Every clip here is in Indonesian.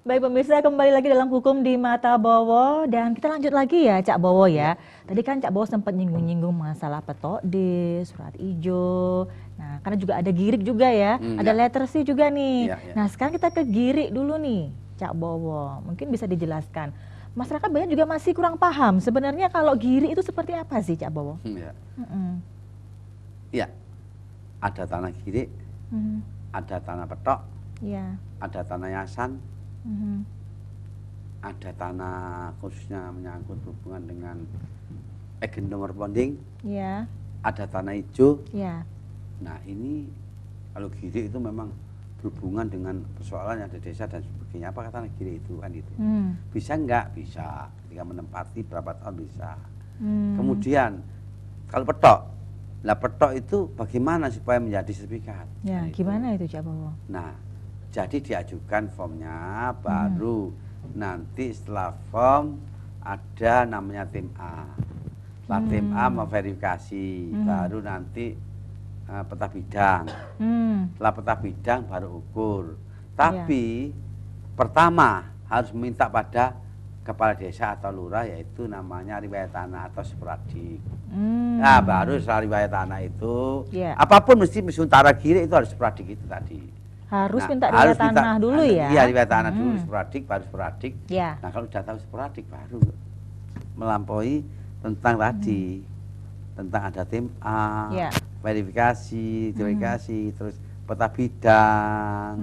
Baik pemirsa, kembali lagi dalam Hukum di Mata Bowo dan kita lanjut lagi ya Cak Bowo ya. Tadi kan Cak Bowo sempat nyinggung-nyinggung masalah petok di surat ijo. Nah, karena juga ada girik juga ya, ada letter C juga nih. Nah, sekarang kita ke girik dulu nih Cak Bowo. Mungkin bisa dijelaskan. Masyarakat banyak juga masih kurang paham sebenarnya kalau girik itu seperti apa sih Cak Bowo? Iya, ada tanah girik, ada tanah petok, ada tanah yasan, ada tanah khususnya menyangkut hubungan dengan agen nomor bonding, ada tanah hijau. Nah ini kalau girik itu memang berhubungan dengan persoalan yang ada desa dan sebagainya. Apakah tanah girik itu kan itu? Bisa enggak? Bisa. Ketika menempati berapa tahun bisa. Kemudian kalau petok, nah petok itu bagaimana supaya menjadi sertifikat? Ya, nah, gimana itu Cak Bowo? Nah, jadi diajukan formnya baru nanti setelah form ada namanya tim A. Setelah tim A memverifikasi, baru nanti peta bidang. Setelah peta bidang baru ukur. Tapi pertama harus minta pada kepala desa atau lurah, yaitu namanya riwayat tanah atau sporadik. Nah, baru setelah riwayat tanah itu apapun mesti sementara girik itu harus sporadik itu tadi. Harus minta riwayat tanah dulu ya? Iya, riwayat tanah dulu, sporadik, baru sporadik. Nah, kalau sudah tahu sporadik, baru melampaui tentang tadi. Tentang ada tim A, verifikasi, terus peta bidang,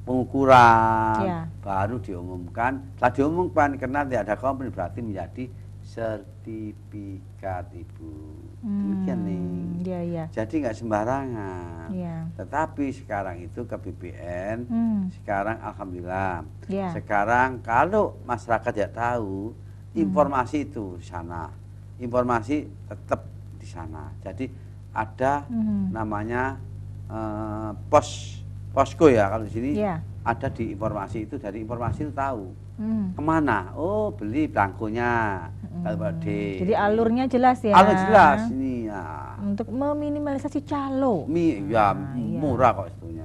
pengukuran, baru diumumkan. Setelah diumumkan, karena tidak ada komplain, berarti menjadi sertifikat Ibu. Demikian nih. Jadi nggak sembarangan. Tetapi sekarang itu ke BPN, sekarang alhamdulillah. Sekarang kalau masyarakat tidak tahu, informasi itu di sana, informasi tetap di sana. Jadi ada namanya posko ya, kalau di sini ada di informasi itu, dari informasi itu tahu kemana. Oh, beli belangkonya. Jadi alurnya jelas ya. Alur jelas ini ya. Untuk meminimalisasi calo. Murah kok sebetulnya.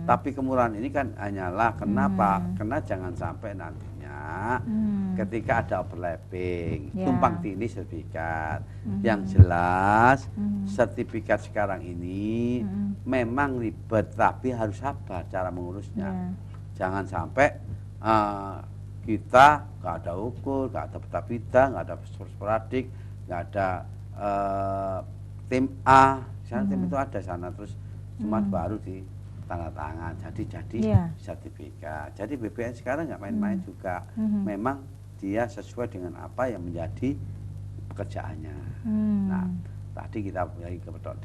Tapi kemurahan ini kan hanyalah kenapa? Karena jangan sampai nantinya ketika ada overlapping, tumpang tindih sertifikat. Yang jelas sertifikat sekarang ini memang ribet, tapi harus sabar cara mengurusnya. Jangan sampai kita nggak ada ukur, nggak ada peta bidang, nggak ada sporadik, nggak ada tim A. Sana tim itu ada sana, terus cuma baru di tanda tangan jadi sertifikat. Jadi BPN sekarang nggak main-main juga. Memang dia sesuai dengan apa yang menjadi pekerjaannya. Nah, tadi kita lagi ke petok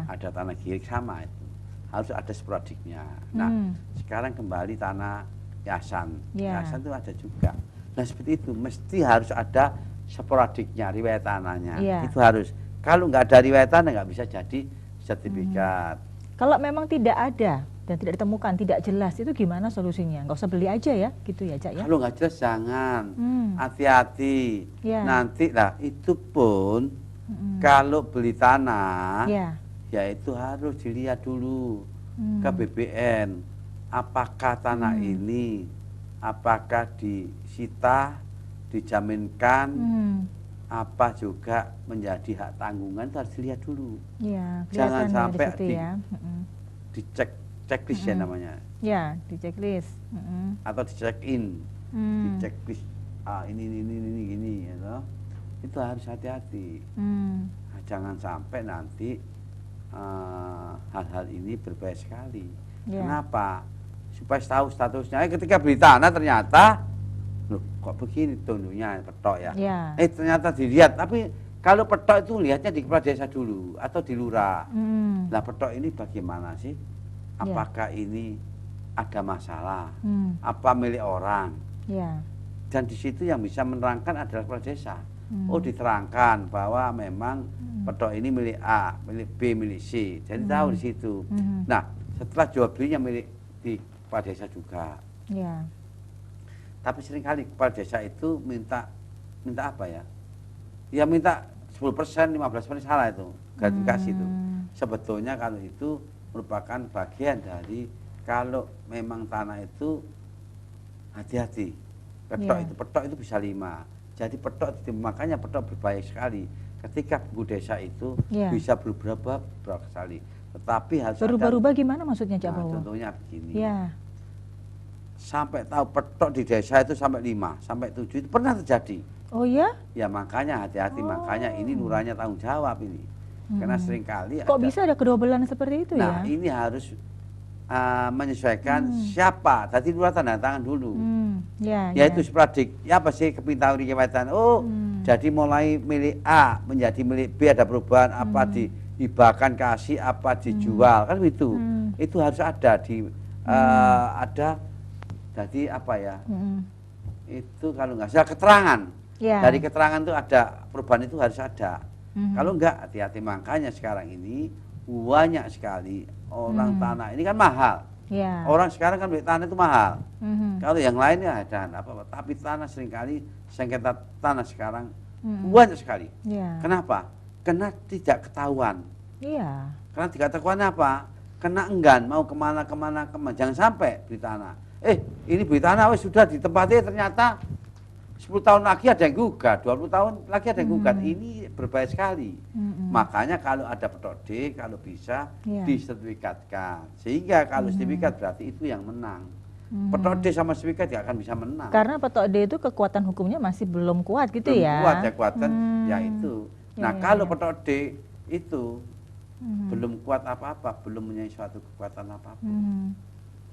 ada tanah girik sama itu, harus ada sporadiknya. Nah, sekarang kembali tanah yasan, yasan itu ada juga. Nah, seperti itu mesti harus ada sporadiknya, riwayat tanahnya. Itu harus. Kalau nggak ada riwayat tanah nggak bisa jadi sertifikat. Kalau memang tidak ada dan tidak ditemukan, tidak jelas, itu gimana solusinya? Nggak usah beli aja ya, gitu ya Cak ya? Kalau nggak jelas jangan, hati-hati. Nanti lah itu pun kalau beli tanah, ya itu harus dilihat dulu ke BPN. Apakah tanah ini, apakah disita, dijaminkan, apa juga menjadi hak tanggungan, itu harus dilihat dulu. Jangan sampai dicek checklist ya namanya. Di checklist. Atau di check in, di checklist ini gini, ya, itu harus hati-hati. Nah, jangan sampai nanti hal-hal ini berbahaya sekali. Kenapa? Supaya tahu statusnya. Ketika beli tanah ternyata, loh kok begini tunduknya petok ya? Ternyata dilihat. Tapi kalau petok itu lihatnya di kepala desa dulu atau di lurah. Nah, petok ini bagaimana sih? Apakah ini ada masalah? Apa milik orang? Dan di situ yang bisa menerangkan adalah kepala desa. Oh, diterangkan bahwa memang petok ini milik A, milik B, milik C. Jadi tahu di situ. Nah, setelah jual belinya milik di kepala desa juga. Tapi seringkali kepala desa itu minta apa ya? Ya minta 10%, 15% salah itu, gratifikasi itu. Sebetulnya kalau itu merupakan bagian dari kalau memang tanah itu hati-hati. Petok itu bisa 5. Jadi petok itu makanya petok berbahaya sekali. Ketika buku desa itu bisa berubah sekali. Tetapi harus berubah-ubah gimana maksudnya Cak Bowo? Contohnya begini. Sampai tahu petok di desa itu sampai 5, sampai 7 itu pernah terjadi. Oh ya? Ya makanya hati-hati, makanya ini lurahnya tanggung jawab ini. Karena seringkali kok bisa ada kedoblan seperti itu ya? Nah, ini harus menyesuaikan siapa. Tadi lurah tanda tangan dulu. Yaitu spradik. Ya apa sih kepintahuan riwayatan? Oh, jadi mulai milik A menjadi milik B ada perubahan apa dihibahkan kasih apa dijual kan begitu. Itu harus ada di ada. Jadi apa ya? Itu kalau nggak salah keterangan. Dari keterangan itu ada perubahan itu harus ada. Kalau enggak hati-hati, makanya sekarang ini banyak sekali orang tanah ini kan mahal. Orang sekarang kan beli tanah itu mahal. Kalau yang lain ya ada apa-apa, tapi tanah seringkali sengketa tanah sekarang banyak sekali. Kenapa? Karena tidak ketahuan. Karena tidak ketahuan apa? Karena enggan mau kemana. Jangan sampai beli tanah. Ini beli tanah sudah ditempati ternyata 10 tahun lagi ada yang gugat, 20 tahun lagi ada yang gugat. Ini berbahaya sekali. Makanya kalau ada petok D, kalau bisa disertifikatkan. Sehingga kalau sertifikat berarti itu yang menang. Petok D sama sertifikat tidak akan bisa menang. Karena petok D itu kekuatan hukumnya masih belum kuat gitu ya? Kuat ya, kuatan ya itu. Nah kalau petok D itu belum kuat apa-apa, belum mempunyai suatu kekuatan apapun.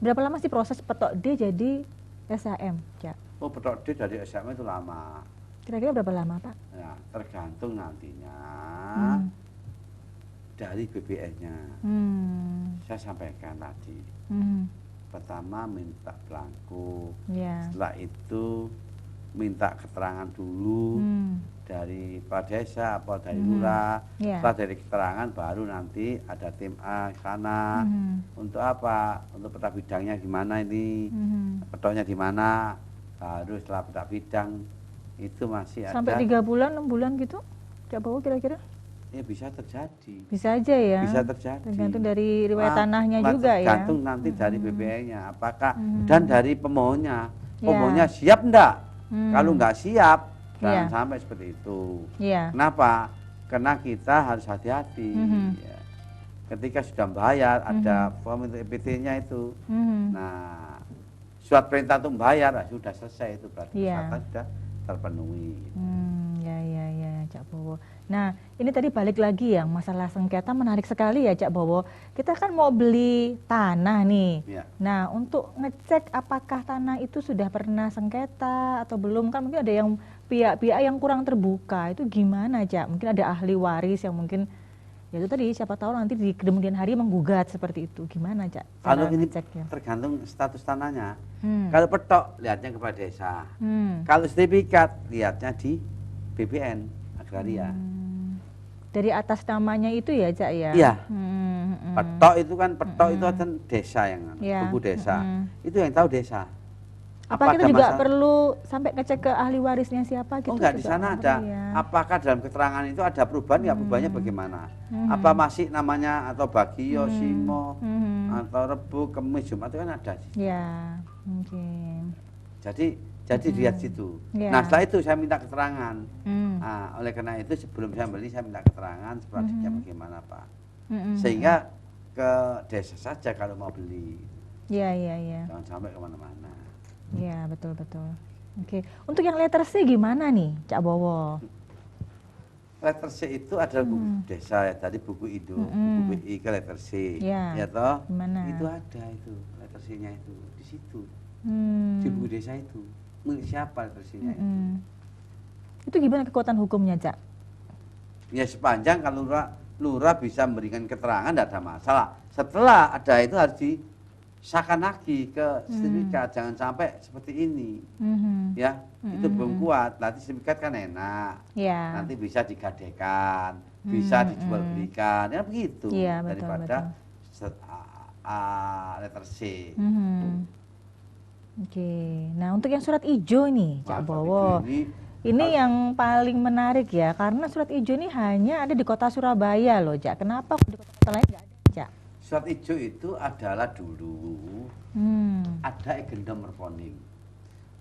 Berapa lama sih proses petok D jadi SHM, Cak? Oh, petok D dari SHM itu lama. Kira-kira berapa lama, Pak? Ya, tergantung nantinya dari BBN-nya. Saya sampaikan tadi. Pertama minta belangko. Setelah itu minta keterangan dulu dari Pak Desa atau dari lurah. Setelah dari keterangan baru nanti ada tim A sana. Untuk apa? Untuk peta bidangnya gimana ini? Petoknya di mana? Baru setelah peta bidang itu masih sampai ada 3 bulan, 6 bulan gitu? Cak Bowo kira-kira? Ya bisa terjadi. Bisa aja ya? Bisa terjadi. Tergantung dari riwayat tanahnya juga ya? Tergantung nanti dari BBN-nya. Apakah dan dari pemohonnya. Pemohonnya siap enggak? Kalau enggak siap, jangan sampai seperti itu. Kenapa? Karena kita harus hati-hati. Ketika sudah membayar, ada form untuk EPT-nya itu. Nah, surat perintah untuk membayar sudah selesai itu berarti syarat sudah terpenuhi. Ya, Cak Bowo. Nah, ini tadi balik lagi yang masalah sengketa menarik sekali ya, Cak Bowo. Kita kan mau beli tanah nih. Nah, untuk ngecek apakah tanah itu sudah pernah sengketa atau belum, kan mungkin ada yang pihak-pihak yang kurang terbuka. Itu gimana, Cak? Mungkin ada ahli waris yang mungkin ya itu tadi siapa tahu nanti di kemudian hari menggugat seperti itu. Gimana, Cak? Kalau ini tergantung status tanahnya. Kalau petok lihatnya kepada desa. Kalau sertifikat lihatnya di BBN agraria. Dari atas namanya itu ya, Cak ya? Iya. Petok itu kan itu kan desa yang buku desa. Itu yang tahu desa. Apa kita juga perlu sampai ngecek ke ahli warisnya siapa gitu? Oh enggak, di sana ada. Apakah dalam keterangan itu ada perubahan nggak? Perubahannya bagaimana? Apa masih namanya atau Bagio, Simo, atau Rebu, Kemis, Jumat itu kan ada. Ya, mungkin. Jadi lihat situ. Nah setelah itu saya minta keterangan. Nah, oleh karena itu sebelum saya beli saya minta keterangan sepertinya bagaimana Pak. Sehingga ke desa saja kalau mau beli. Iya. Jangan sampai kemana-mana. Iya, betul. Oke. Untuk yang letter C gimana nih, Cak Bowo? Letter C itu adalah buku desa ya, tadi buku Indo, buku BI ke letter C. Ya toh? Gimana? Itu ada itu, letter C-nya itu di situ. Di buku desa itu. Milik siapa letter C-nya itu? Itu gimana kekuatan hukumnya, Cak? Ya sepanjang kalau lurah bisa memberikan keterangan tidak ada masalah. Setelah ada itu harus disahkan lagi ke sertifikat, jangan sampai seperti ini. Ya, itu belum kuat. Nanti sertifikat kan enak. Nanti bisa digadekan, bisa dijual belikan, ya begitu. Daripada letter C. Oke. Nah, untuk yang surat ijo nih, Cak Bowo. Ini yang paling menarik ya, karena surat ijo ini hanya ada di kota Surabaya loh, Cak. Kenapa di kota lain nggak ada, Cak? Surat ijo itu adalah dulu ada agendum merponing.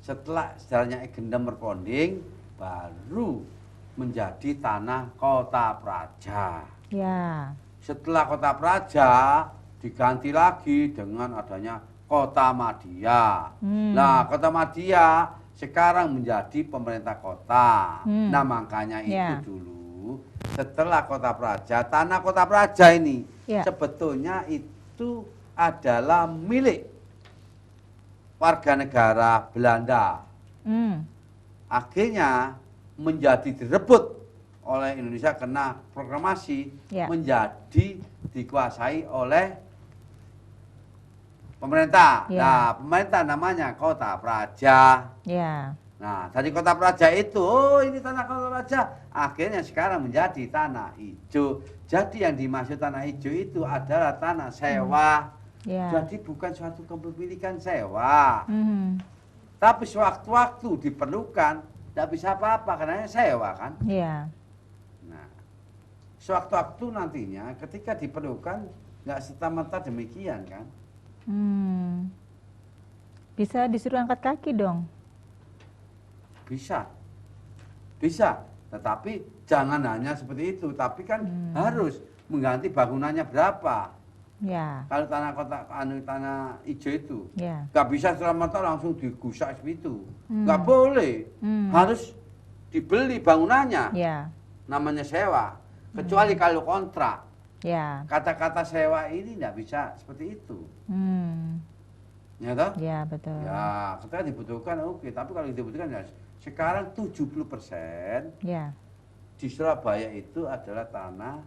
Setelah sejarahnya Gendem Merponding, baru menjadi tanah Kota Praja. Ya. Setelah Kota Praja diganti lagi dengan adanya Kota Madia. Nah, Kota Madia sekarang menjadi pemerintah kota. Nah, makanya itu dulu setelah Kota Praja, tanah Kota Praja ini sebetulnya itu adalah milik warga negara Belanda. Akhirnya menjadi direbut oleh Indonesia karena proklamasi menjadi dikuasai oleh pemerintah. Nah, pemerintah namanya Kota Praja. Nah, dari Kota Praja itu, oh ini tanah Kota Praja. Akhirnya sekarang menjadi tanah hijau. Jadi yang dimaksud tanah hijau itu adalah tanah sewa. Jadi bukan suatu kepemilikan sewa. Tapi sewaktu-waktu diperlukan, tidak bisa apa-apa karena sewa kan. Nah, sewaktu-waktu nantinya ketika diperlukan, nggak serta-merta demikian kan. Bisa disuruh angkat kaki dong. Bisa. Tetapi jangan hanya seperti itu. Tapi kan harus mengganti bangunannya berapa. Kalau tanah hijau itu nggak bisa serta-merta langsung digusak seperti itu, nggak boleh, harus dibeli bangunannya, namanya sewa, kecuali kalau kontrak. Kata-kata sewa ini nggak bisa seperti itu, ya toh? Betul. Ya, ketika dibutuhkan oke, tapi kalau dibutuhkan ya sekarang 70% di Surabaya itu adalah tanah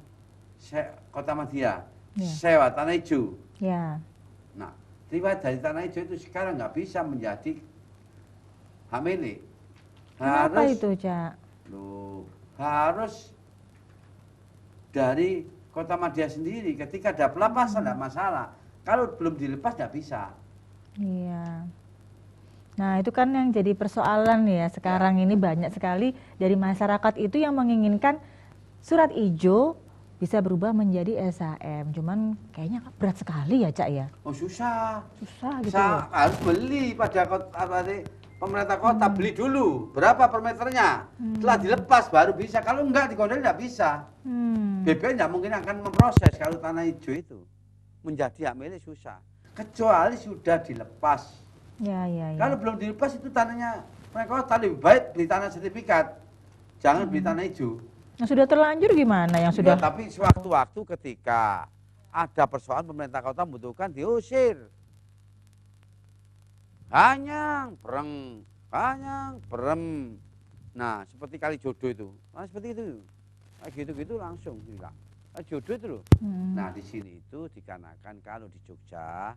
Kota Madia. Sewa tanah hijau. Nah, riwayat dari tanah hijau itu sekarang nggak bisa menjadi hak milik. Kenapa itu, Cak? Harus dari Kota Madia sendiri. Ketika ada pelepasan nggak masalah. Kalau belum dilepas nggak bisa. Nah, itu kan yang jadi persoalan ya. Sekarang ini banyak sekali dari masyarakat itu yang menginginkan surat ijo bisa berubah menjadi SHM, cuman kayaknya berat sekali ya, Cak ya. Oh, susah gitu. Harus beli pada pemerintah kota, beli dulu berapa per meternya. Setelah dilepas baru bisa. Kalau enggak dikondel enggak bisa. BPN enggak mungkin akan memproses kalau tanah hijau itu menjadi hak milik, susah. Kecuali sudah dilepas. Kalau belum dilepas itu tanahnya mereka kota, lebih baik beli tanah sertifikat. Jangan beli tanah hijau. Yang sudah terlanjur gimana? Yang sudah. Tapi sewaktu-waktu ketika ada persoalan pemerintah kota membutuhkan, diusir. Hanyang, perem. Nah, seperti Kalijodo itu. Nah, seperti itu. Kayak gitu-gitu langsung hilang. Jodoh itu loh. Nah, di sini itu dikarenakan kalau di Jogja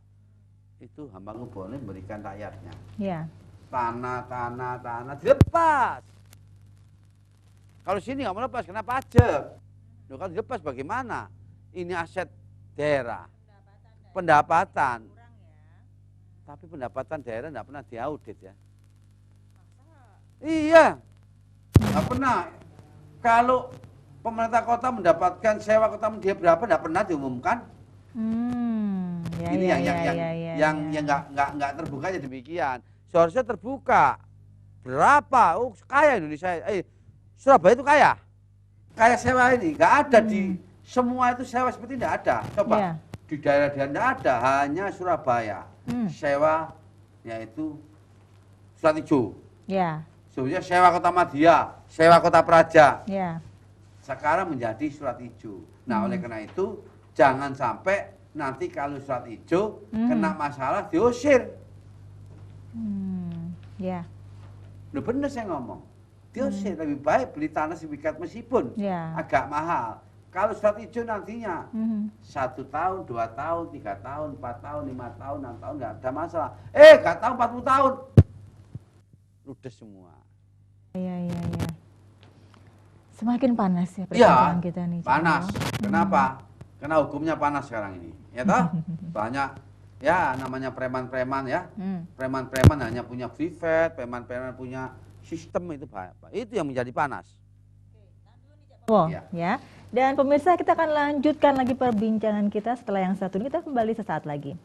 itu Hamengkubuwono memberikan rakyatnya. Tanah dilepas. Kalau sini nggak mau lepas, kena pajak. Kalau dilepas bagaimana? Ini aset daerah. Pendapatan. Tapi pendapatan daerah nggak pernah diaudit ya. Iya. Nggak pernah. Kalau pemerintah kota mendapatkan sewa kota dia berapa, nggak pernah diumumkan. Ini yang nggak terbuka aja demikian. Seharusnya terbuka. Berapa? Oh, kaya Indonesia. Surabaya itu kaya sewa ini, nggak ada di semua itu sewa seperti tidak ada. Coba di daerah-daerah tidak ada, hanya Surabaya sewa yaitu surat ijo. Sebenarnya sewa Kota Madia, sewa Kota Praja. Sekarang menjadi surat ijo. Nah, oleh karena itu jangan sampai nanti kalau surat ijo kena masalah diusir. Loh, bener saya ngomong. Diusir, lebih baik beli tanah sertifikat meskipun agak mahal. Kalau surat hijau nantinya 1 tahun, 2 tahun, 3 tahun, 4 tahun, 5 tahun, 6 tahun nggak ada masalah. Nggak tahu 40 tahun, ludes semua. Semakin panas ya perbincangan kita nih. Panas. Kenapa? Karena hukumnya panas sekarang ini. Ya toh? Banyak ya namanya preman-preman ya. Preman-preman hanya punya privat, preman-preman punya sistem, itu bahaya. Itu yang menjadi panas. Dan pemirsa, kita akan lanjutkan lagi perbincangan kita setelah yang satu ini. Kita kembali sesaat lagi.